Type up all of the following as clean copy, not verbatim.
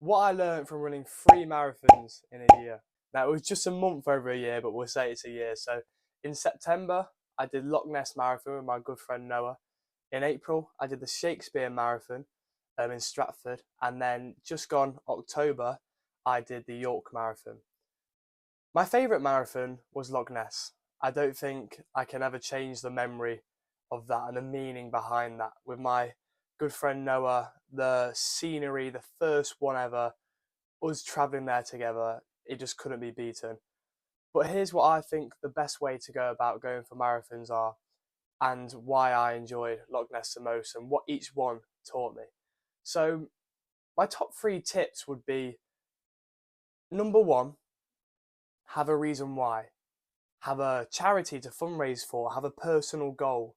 What I learned from running 3 marathons in a year. Now, it was just a month over a year, but we'll say it's a year. So in September, I did Loch Ness Marathon with my good friend Noah. In April, I did the Shakespeare Marathon in Stratford. And then just gone October, I did the York Marathon. My favourite marathon was Loch Ness. I don't think I can ever change the memory of that and the meaning behind that. With my good friend Noah, the scenery, the first one ever, us travelling there together, it just couldn't be beaten. But here's what I think the best way to go about going for marathons are, and why I enjoyed Loch Ness the most, and what each one taught me. So, my top 3 tips would be: number one, have a reason why. Have a charity to fundraise for, have a personal goal,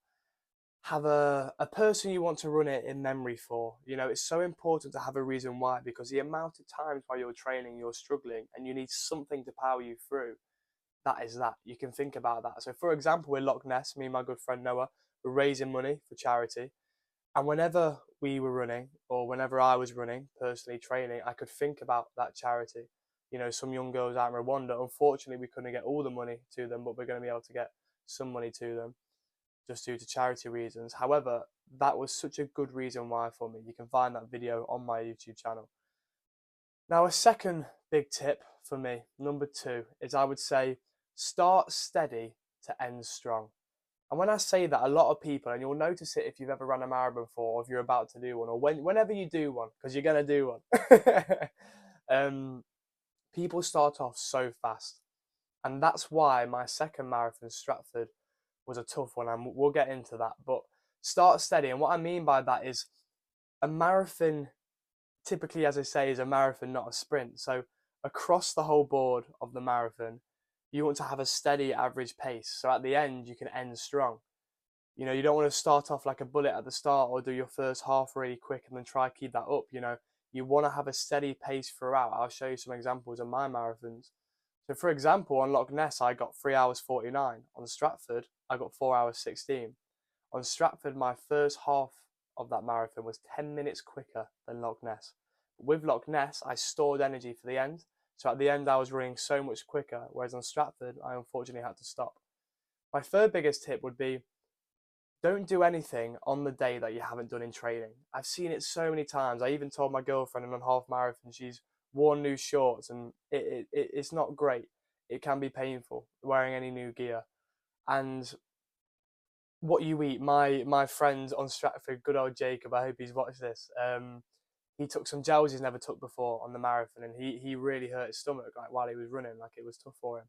have a person you want to run it in memory for. You know, it's so important to have a reason why, because the amount of times while you're training, you're struggling and you need something to power you through. That is that. You can think about that. So, for example, with Loch Ness, me and my good friend Noah were raising money for charity. And whenever we were running, or whenever I was running, personally training, I could think about that charity. You know, some young girls out in Rwanda, unfortunately, we couldn't get all the money to them, but we're going to be able to get some money to them just due to charity reasons. However, that was such a good reason why for me. You can find that video on my YouTube channel. Now, a second big tip for me, number 2, is I would say start steady to end strong. And when I say that, a lot of people, and you'll notice it if you've ever run a marathon before, or if you're about to do one, or whenever you do one, because you're going to do one, people start off so fast. And that's why my second marathon, Stratford, was a tough one, and we'll get into that. But start steady. And what I mean by that is a marathon, typically, as I say, is a marathon, not a sprint. So across the whole board of the marathon, you want to have a steady average pace. So at the end, you can end strong. You know, you don't want to start off like a bullet at the start or do your first half really quick and then try to keep that up. You know, you want to have a steady pace throughout. I'll show you some examples of my marathons. So, for example, on Loch Ness, I got 3 hours 49. On Stratford, I got 4 hours 16. On Stratford, my first half of that marathon was 10 minutes quicker than Loch Ness. With Loch Ness, I stored energy for the end. So at the end, I was running so much quicker, whereas on Stratford, I unfortunately had to stop. My third biggest tip would be don't do anything on the day that you haven't done in training. I've seen it so many times. I even told my girlfriend in a half marathon, she's worn new shorts and it's not great. It can be painful wearing any new gear. And what you eat, my friend on Stratford, good old Jacob, I hope he's watched this. He took some gels he's never took before on the marathon, and he really hurt his stomach like while he was running, like it was tough for him.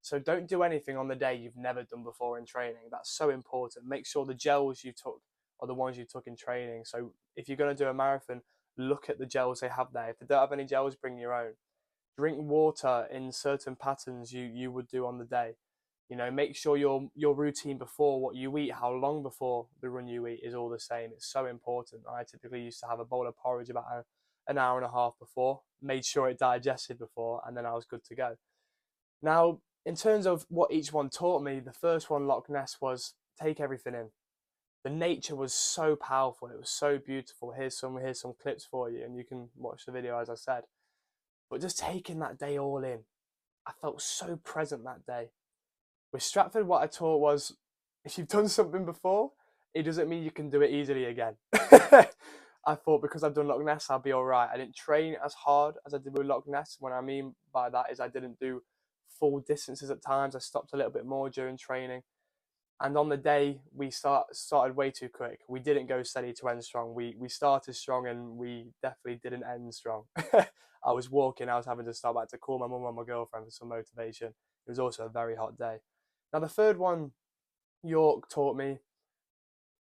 So don't do anything on the day you've never done before in training. That's so important. Make sure the gels you took are the ones you took in training. So if you're going to do a marathon, look at the gels they have there. If they don't have any gels, bring your own. Drink water in certain patterns you would do on the day. You know, make sure your routine before what you eat, how long before the run you eat is all the same. It's so important. I typically used to have a bowl of porridge about an hour and a half before, made sure it digested before, and then I was good to go. Now, in terms of what each one taught me, the first one, Loch Ness, was take everything in. The nature was so powerful. It was so beautiful. Here's some clips for you, and you can watch the video as I said. But just taking that day all in, I felt so present that day. With Stratford, what I taught was if you've done something before, it doesn't mean you can do it easily again. I thought because I've done Loch Ness, I'll be all right. I didn't train as hard as I did with Loch Ness. What I mean by that is I didn't do full distances at times. I stopped a little bit more during training. And on the day, we started way too quick. We didn't go steady to end strong. We started strong and we definitely didn't end strong. I was walking. I was having to stop. I had to call my mum and my girlfriend for some motivation. It was also a very hot day. Now, the third one, York taught me.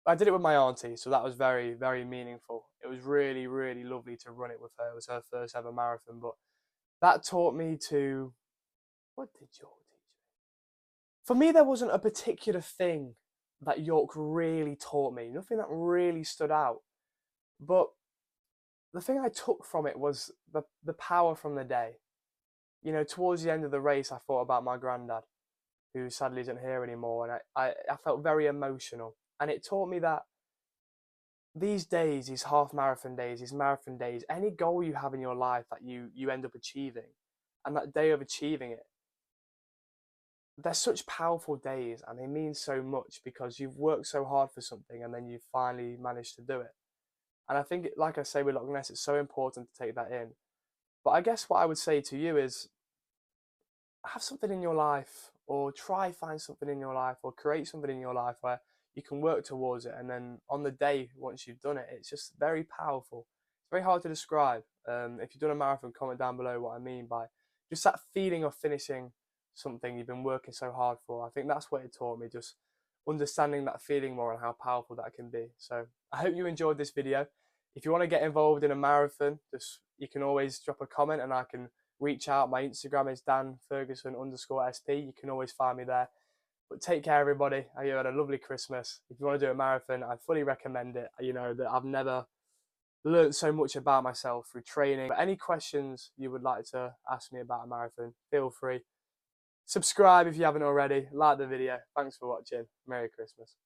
I did it with my auntie, so that was very, very meaningful. It was really, really lovely to run it with her. It was her first ever marathon, but that taught me to. What did York teach me? For me, there wasn't a particular thing that York really taught me. Nothing that really stood out. But the thing I took from it was the power from the day. You know, towards the end of the race, I thought about my granddad, who sadly isn't here anymore, and I felt very emotional. And it taught me that these days, these half marathon days, these marathon days, any goal you have in your life that you end up achieving, and that day of achieving it, they're such powerful days and they mean so much because you've worked so hard for something and then you finally managed to do it. And I think, like I say with Loch Ness, it's so important to take that in. But I guess what I would say to you is have something in your life, or try find something in your life, or create something in your life where you can work towards it. And then on the day, once you've done it, it's just very powerful. It's very hard to describe. If you've done a marathon, comment down below what I mean by just that feeling of finishing something you've been working so hard for. I think that's what it taught me, just understanding that feeling more and how powerful that can be. So I hope you enjoyed this video. If you want to get involved in a marathon, just you can always drop a comment and I can reach out. My Instagram is danferguson_sp. You can always find me there. But take care, everybody. I hope you had a lovely Christmas. If you want to do a marathon, I fully recommend it. You know that I've never learned so much about myself through training. But any questions you would like to ask me about a marathon, feel free. Subscribe if you haven't already. Like the video. Thanks for watching. Merry Christmas.